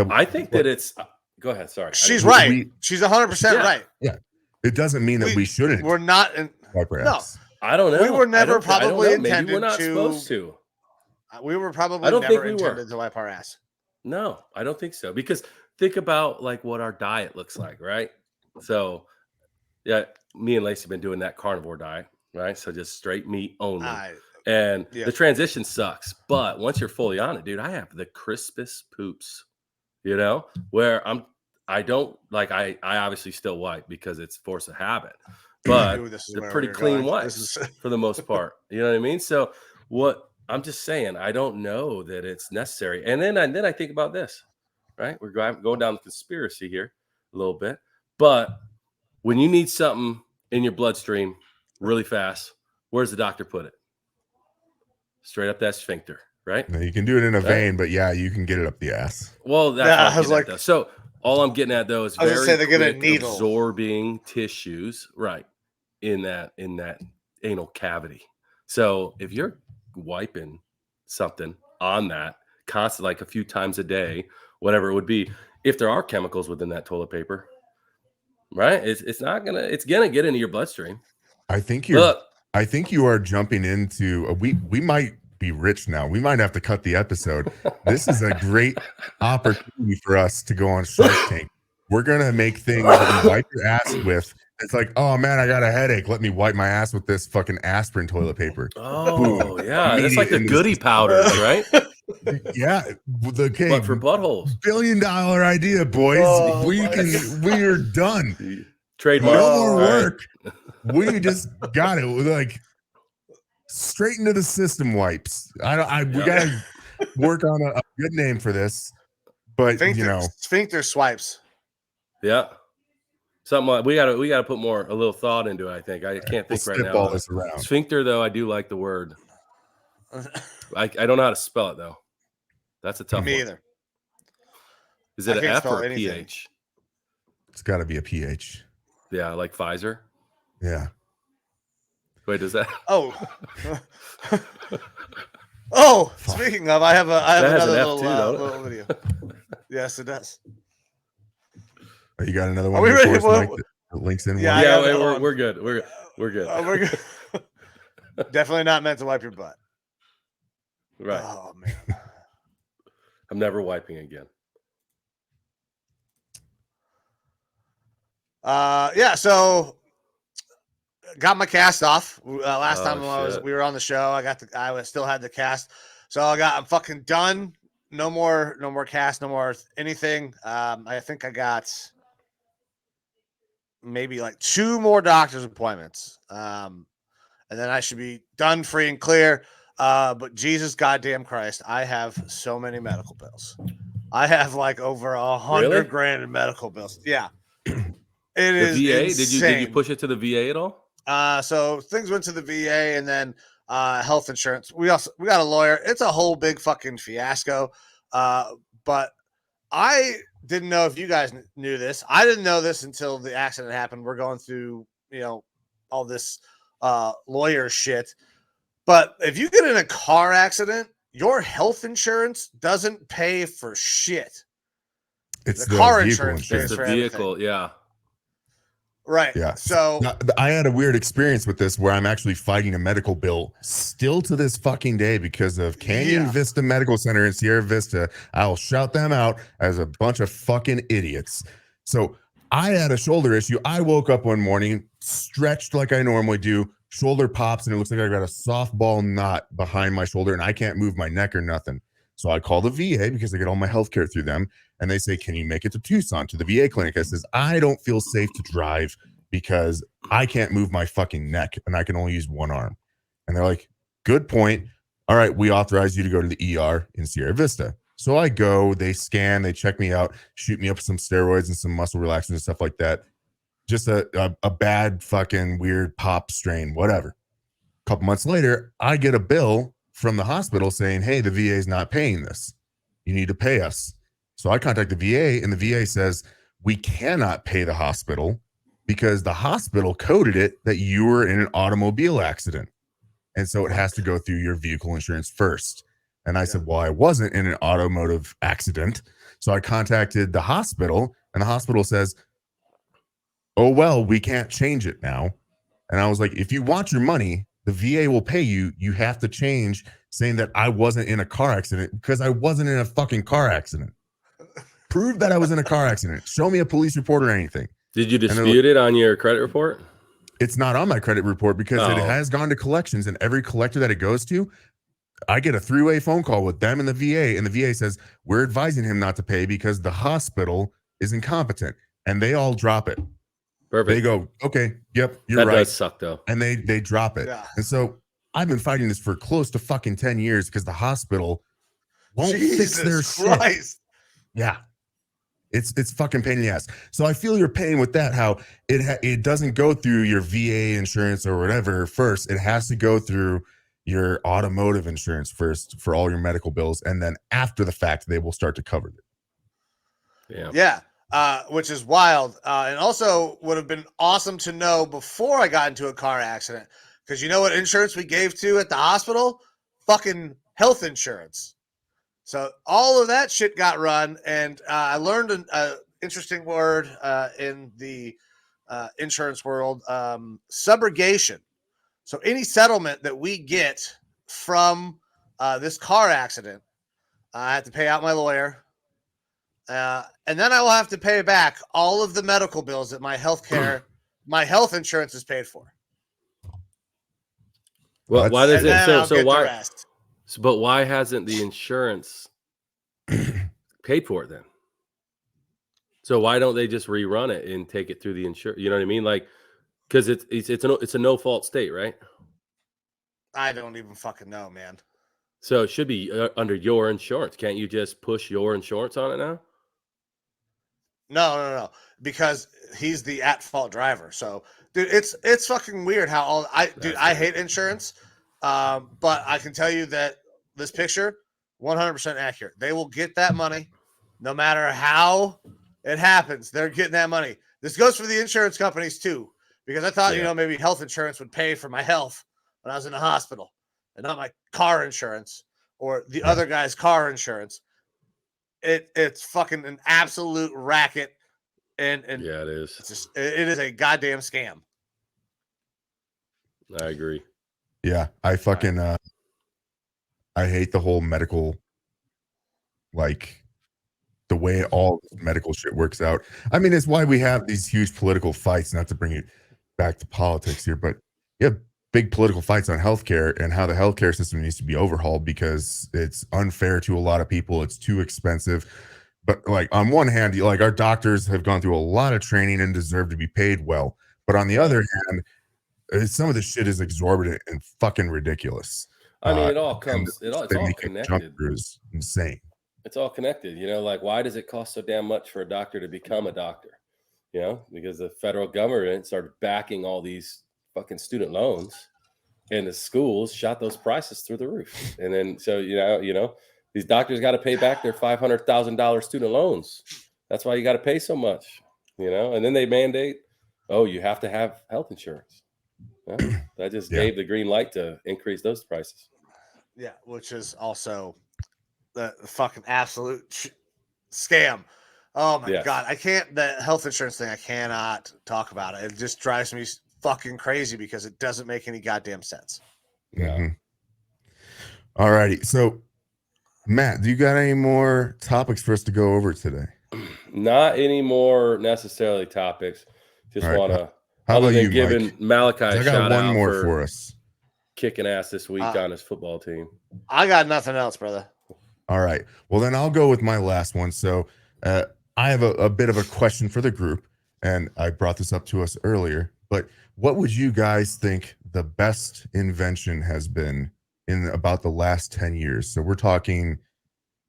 I think that it's. Go ahead. Sorry. She's right. She's 100% right. Yeah. It doesn't mean that we shouldn't. We're not. No. I don't know. We were never probably intended Maybe we're not supposed to. We were probably never intended to wipe our ass. No, I don't think so. Because think about like what our diet looks like, right? So, yeah, me and Lacey have been doing that carnivore diet, right? So just straight meat only. And the transition sucks. But once you're fully on it, dude, I have the crispest poops, where I don't like, I obviously still wipe because it's force of habit, but they're pretty clean wipes for the most part. You know what I mean? So what I'm just saying, I don't know that it's necessary. And then I think about this, right? We're going down the conspiracy here a little bit, but when you need something in your bloodstream really fast, where's the doctor put it? Straight up that sphincter, right? No, you can do it in a vein, but yeah, you can get it up the ass. Well, that's what I was like. So all I'm getting at though is very quick absorbing tissues, right, in that anal cavity. So if you're wiping something on that constantly, like a few times a day, whatever it would be, if there are chemicals within that toilet paper, right, it's gonna get into your bloodstream. I think you are jumping into we might be rich now. We might have to cut the episode. This is a great opportunity for us to go on Shark Tank. We're gonna make things that you wipe your ass with. It's like, oh man, I got a headache. Let me wipe my ass with this fucking aspirin toilet paper. Oh, yeah. That's like the Immediate goody powders, right? Yeah, okay. But for buttholes. $1 billion idea, boys. Oh, we are done. Trademark. No more All right. work. We just got it. We're like straight into the system wipes. We gotta work on a good name for this. But sphincter swipes. Yeah. Something like we gotta put a little thought into it, I think. I can't think right now. This around. Sphincter, though, I do like the word. I don't know how to spell it though. That's a tough one. Me either. Is it an F or a anything. PH? It's got to be a PH. Yeah, like Pfizer. Yeah. Wait, does that? Oh. Oh, speaking of, I have another little video. Yes, it does. Oh, you got another one? Are we ready? Links in. Yeah, we're good. We're good. We're good. Definitely not meant to wipe your butt. Right. Oh man. I'm never wiping again. Yeah. So got my cast off last time we were on the show. I still had the cast, so I'm fucking done. No more cast, no more anything. I think I got maybe like 2 more doctor's appointments, and then I should be done, free and clear. But Jesus goddamn Christ, I have so many medical bills. I have like over 100 grand in medical bills. Yeah, it is VA. insane. Did you push it to the VA at all? So things went to the VA, and then health insurance. We got a lawyer. It's a whole big fucking fiasco. But I didn't know if you guys knew this. I didn't know this until the accident happened. We're going through, all this lawyer shit. But if you get in a car accident, your health insurance doesn't pay for shit. It's the car insurance pays it's for the vehicle, everything. yeah. Right. Yeah. So I had a weird experience with this where I'm actually fighting a medical bill still to this fucking day because of Canyon Vista Medical Center in Sierra Vista. I'll shout them out as a bunch of fucking idiots. So I had a shoulder issue. I woke up one morning, stretched like I normally do. Shoulder pops, and it looks like I got a softball knot behind my shoulder, and I can't move my neck or nothing. So I call the VA because I get all my health care through them. And they say, can you make it to Tucson to the VA clinic? I says, I don't feel safe to drive because I can't move my fucking neck and I can only use one arm. And they're like, good point. All right, we authorize you to go to the ER in Sierra Vista. So I go, they scan, they check me out, shoot me up some steroids and some muscle relaxants and stuff like that. Just a bad fucking weird pop strain, whatever. A couple months later, I get a bill from the hospital saying, hey, the VA is not paying this. You need to pay us. So I contact the VA, and the VA says, we cannot pay the hospital because the hospital coded it that you were in an automobile accident. And so it has to go through your vehicle insurance first. And I said, well, I wasn't in an automotive accident. So I contacted the hospital, and the hospital says, oh, well, we can't change it now. And I was like, if you want your money, the VA will pay you. You have to change saying that I wasn't in a car accident because I wasn't in a fucking car accident. Prove that I was in a car accident. Show me a police report or anything. Did you dispute it on your credit report? It's not on my credit report because it has gone to collections, and every collector that it goes to, I get a 3-way phone call with them and the VA, and the VA says, we're advising him not to pay because the hospital is incompetent, and they all drop it. Perfect. They go, okay, yep, you're right. That does suck, though. And they drop it. Yeah. And so I've been fighting this for close to fucking 10 years because the hospital won't fix their shit. Yeah. It's fucking pain in the ass. So I feel your pain with that, how it doesn't go through your VA insurance or whatever first. It has to go through your automotive insurance first for all your medical bills. And then after the fact, they will start to cover it. Yeah. Yeah. Which is wild. And also would have been awesome to know before I got into a car accident. Because you know what insurance we gave to at the hospital? Fucking health insurance. So all of that shit got run. And I learned an interesting word in the insurance world, subrogation. So any settlement that we get from this car accident. I have to pay out my lawyer. And then I will have to pay back all of the medical bills that my health insurance is paid for. Well, why does it? So why? But why hasn't the insurance paid for it then? So why don't they just rerun it and take it through the insurance? You know what I mean? Like, because it's a no fault state, right? I don't even fucking know, man. So it should be under your insurance. Can't you just push your insurance on it now? No, because he's the at fault driver. So, dude, it's fucking weird how I hate insurance, but I can tell you that this picture, 100% accurate. They will get that money, no matter how it happens. They're getting that money. This goes for the insurance companies too, because I thought maybe health insurance would pay for my health when I was in the hospital, and not my car insurance or the other guy's car insurance. It's fucking an absolute racket, and yeah, it is. It is a goddamn scam. I agree. Yeah, I fucking I hate the whole medical, like the way all medical shit works out. I mean, it's why we have these huge political fights. Not to bring it back to politics here, but you have big political fights on healthcare and how the healthcare system needs to be overhauled because it's unfair to a lot of people. It's too expensive. But like on one hand, like our doctors have gone through a lot of training and deserve to be paid well. But on the other hand, some of this shit is exorbitant and fucking ridiculous. I mean, it all comes. It's all connected. Is insane. It's all connected. You know, like why does it cost so damn much for a doctor to become a doctor? You know, because the federal government started backing all these fucking student loans, and the schools shot those prices through the roof. And then, so you know, these doctors got to pay back their $500,000 student loans. That's why you got to pay so much. You know, and then they mandate, oh, you have to have health insurance. Well, that just gave the green light to increase those prices. Yeah, which is also the fucking absolute scam. Oh my god, I can't. The health insurance thing, I cannot talk about it. It just drives me fucking crazy because it doesn't make any goddamn sense. Yeah. Mm-hmm. All righty. So, Matt, do you got any more topics for us to go over today? Not any more necessarily topics. Just want to. How other about than you, giving Mike? Malachi I a got shout one out more for us. Kicking ass this week on his football team. I got nothing else, brother. All right. Well, then I'll go with my last one. So I have a bit of a question for the group, and I brought this up to us earlier. But what would you guys think the best invention has been in about the last 10 years? So we're talking,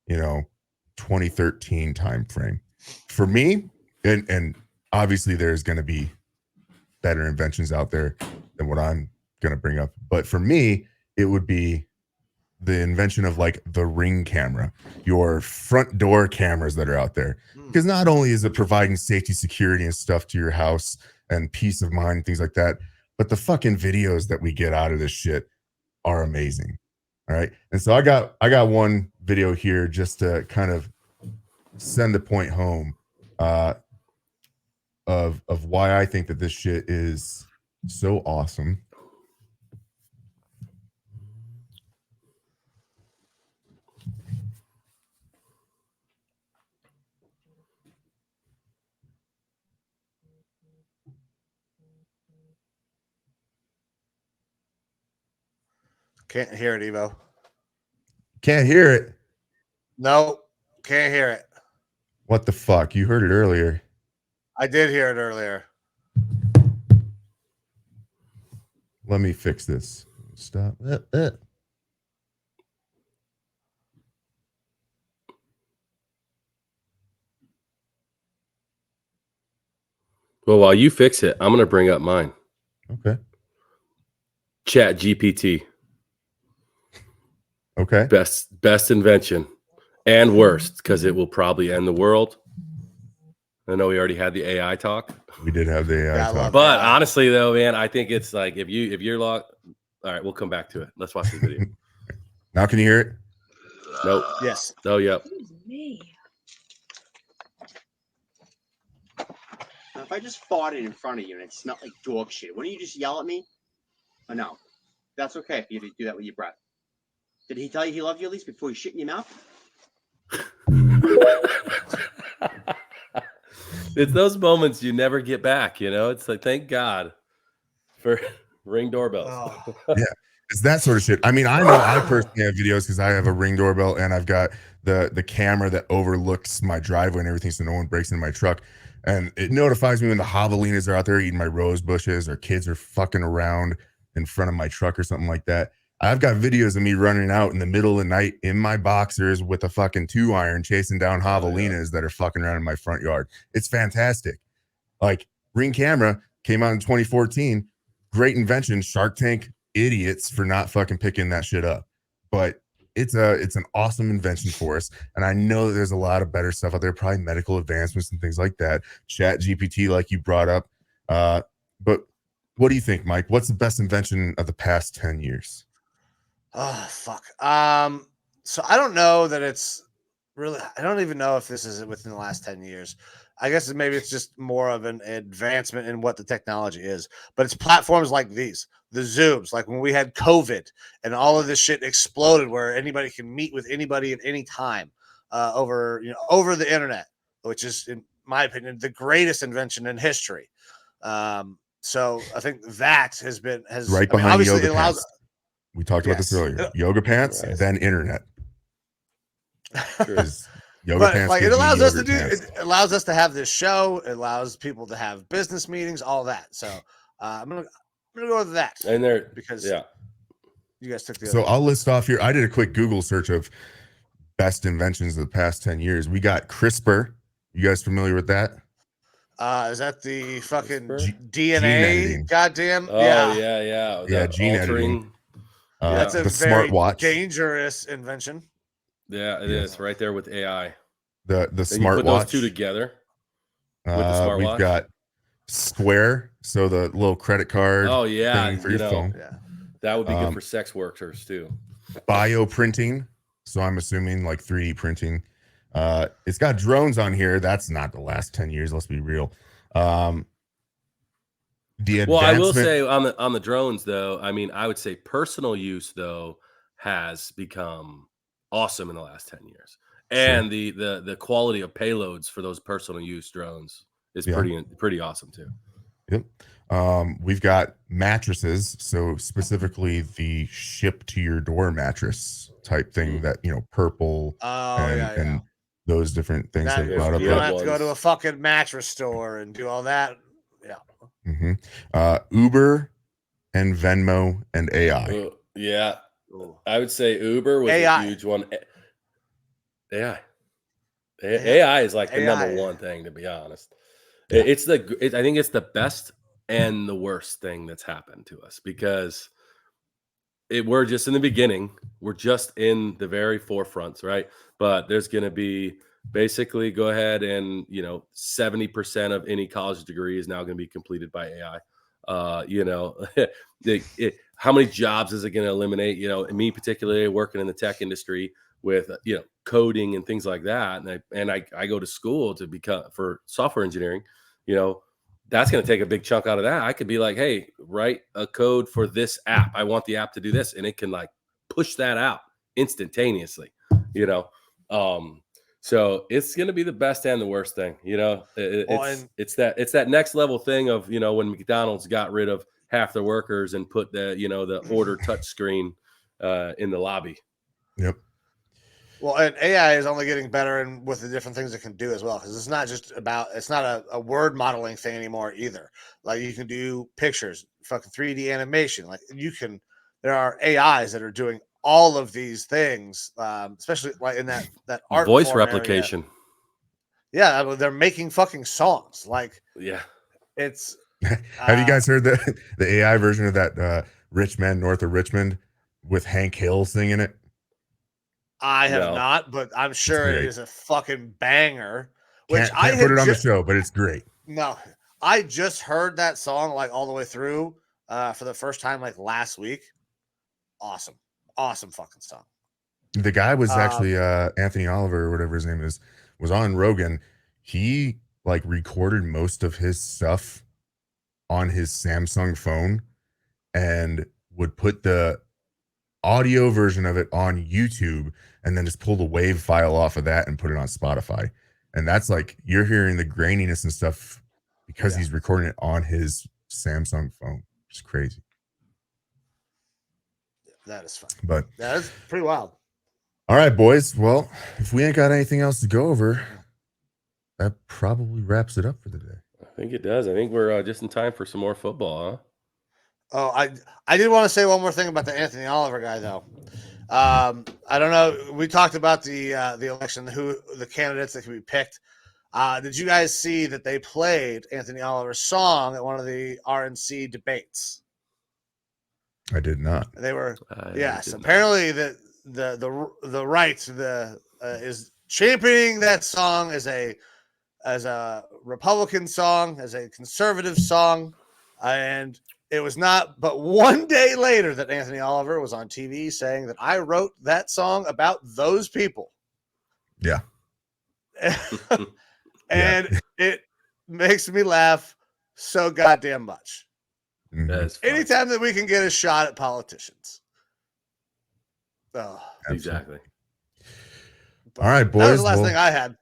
2013 time frame. For me, and obviously there's going to be better inventions out there than what I'm going to bring up. But for me, it would be the invention of like the Ring camera, your front door cameras that are out there. Because not only is it providing safety, security, and stuff to your house and peace of mind, and things like that, but the fucking videos that we get out of this shit are amazing. All right. And so I got one video here just to kind of send the point home of why I think that this shit is so awesome. Can't hear it, Evo. Can't hear it. No, can't hear it. What the fuck? You heard it earlier. I did hear it earlier. Let me fix this. Stop. Well, while you fix it, I'm going to bring up mine. Okay. Chat GPT. Okay. Best invention and worst because it will probably end the world. I know we already had the AI talk. We did have the AI talk. But honestly, though, man, I think it's like if you're locked. All right, we'll come back to it. Let's watch the video. Now, can you hear it? Nope. Yes. Oh, yep. Me. Now, if I just farted in front of you and it smelled like dog shit, wouldn't you just yell at me? Oh, no. That's okay if you do that with your breath. Did he tell you he loved you at least before he shit in your mouth? It's those moments you never get back, you know? It's like, thank God for Ring doorbells. Oh. Yeah, it's that sort of shit. I mean, I know I personally have videos because I have a Ring doorbell and I've got the camera that overlooks my driveway and everything, so no one breaks into my truck. And it notifies me when the javelinas are out there eating my rose bushes or kids are fucking around in front of my truck or something like that. I've got videos of me running out in the middle of the night in my boxers with a fucking 2-iron chasing down javelinas that are fucking around in my front yard. It's fantastic. Like, Ring camera came out in 2014. Great invention. Shark Tank idiots for not fucking picking that shit up. But it's an awesome invention for us. And I know that there's a lot of better stuff out there, probably medical advancements and things like that. Chat GPT, like you brought up. But what do you think, Mike? What's the best invention of the past 10 years? Oh, fuck. So I don't know that it's really, I don't even know if this is within the last 10 years. I guess maybe it's just more of an advancement in what the technology is, but it's platforms like these, the Zooms, like when we had COVID and all of this shit exploded where anybody can meet with anybody at any time over, over the internet, which is, in my opinion, the greatest invention in history. So I think that has Right I mean, behind obviously yoga it allows. pants. We talked about this Yes. earlier. Yoga pants, Right. then internet. True. Because yoga But pants like it gives me allows us to yogurt do, pants. it allows us to have this show. It allows people to have business meetings, all that. So I'm gonna go with that And they're, because yeah. you guys took the. So other I'll list off here. I did a quick Google search of best inventions of the past 10 years. We got CRISPR. You guys familiar with that? Is that the fucking CRISPR? DNA? Gene editing. Goddamn. Oh, yeah. Yeah, The gene editing. altering. That's a The very smartwatch. dangerous invention. Yeah, it is right there with AI. The And you put those two smartwatch. together with the smartwatch. We've got Square, so the little credit card Oh, yeah. thing for your phone. Yeah. That would be good for sex workers too. Bioprinting. So I'm assuming like 3D printing. It's got drones on here. That's not the last 10 years. Let's be real. Well, I will say on the drones though, I mean, I would say personal use though has become awesome in the last 10 years. And the quality of payloads for those personal use drones is pretty awesome too. Yep. We've got mattresses, so specifically the ship to your door mattress type thing that, purple and those different things that you brought up. don't have to go to a fucking mattress store and do all that. Yeah. Uber and Venmo and AI. Yeah. I would say Uber was a huge one. AI is like the number one thing, to be honest. Yeah. I think it's the best and the worst thing that's happened to us because we're just in the beginning. We're just in the very forefronts, right? But there's going to be basically go ahead and 70% of any college degree is now going to be completed by AI. How many jobs is it going to eliminate? Me particularly working in the tech industry with coding and things like that, and I go to school to become for software engineering. That's going to take a big chunk out of that. I could be like, hey, write a code for this app. I want the app to do this, and it can like push that out instantaneously. So it's going to be the best and the worst thing. It's that next level thing of when McDonald's got rid of half their workers and put the order touch screen in the lobby. Yep. Well, and AI is only getting better and with the different things it can do as well. Because it's not a word modeling thing anymore either. Like you can do pictures, fucking 3D animation. Like there are AIs that are doing all of these things, especially like in that art voice form replication. Area. Yeah, they're making fucking songs. Like, yeah, it's. Have you guys heard the AI version of that Rich Man North of Richmond with Hank Hill singing it? I have not, but I'm sure it is a fucking banger. Which can't put it on the show, but it's great. No, I just heard that song like all the way through for the first time like last week. Awesome fucking song. The guy was actually Anthony Oliver or whatever his name is, was on Rogan. He like recorded most of his stuff on his Samsung phone and would put the audio version of it on YouTube and then just pull the wave file off of that and put it on Spotify. And that's like, you're hearing the graininess and stuff because he's recording it on his Samsung phone. It's crazy. That is fun. But that is pretty wild. All right, boys. Well, if we ain't got anything else to go over, that probably wraps it up for the day. I think it does. I think we're just in time for some more football, huh? Oh, I did want to say one more thing about the Anthony Oliver guy, though. I don't know. We talked about the election, who the candidates that can be picked. Did you guys see that they played Anthony Oliver's song at one of the RNC debates? I did not. They were yes. Apparently, the right is championing that song as a Republican song, as a conservative song, and it was not but one day later that Anthony Oliver was on TV saying that I wrote that song about those people. Yeah. And it makes me laugh so goddamn much. That's anytime that we can get a shot at politicians. Oh, exactly. All right, boys. That was the last thing I had.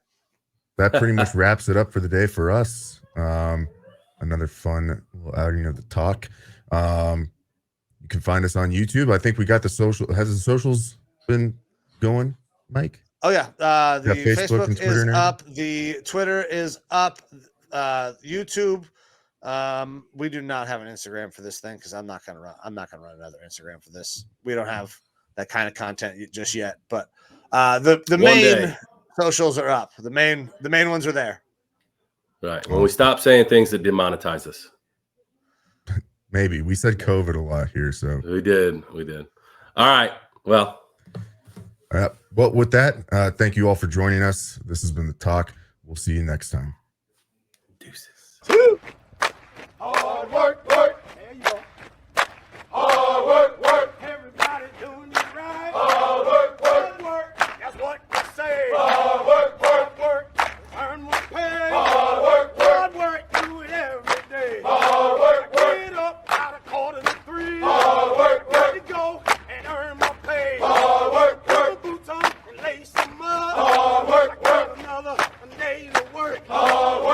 That pretty much wraps it up for the day for us. Another fun little outing of the talk. You can find us on YouTube. I think we got the social. Has the socials been going, Mike? Oh yeah, the Facebook and Twitter is now? up. The Twitter is up. YouTube. We do not have an Instagram for this thing because I'm not gonna run another Instagram for this. We don't have that kind of content just yet. But the main socials are up. The main ones are there. Right. When we stop saying things that demonetize us. Maybe. We said COVID a lot here, so we did. All right. Well, with that, thank you all for joining us. This has been The Talk. We'll see you next time. Deuces. Hard work. There you go. Hard work. Everybody doing it right. Hard work. That's what we say. Hard work. Earn more pay. Hard work. Do it every day. Hard work. Get up out of 2:45. Hard work. Ready to go and earn more pay. Hard work. Put the boots on and lace them up. Hard work. Another day to work. Hard work.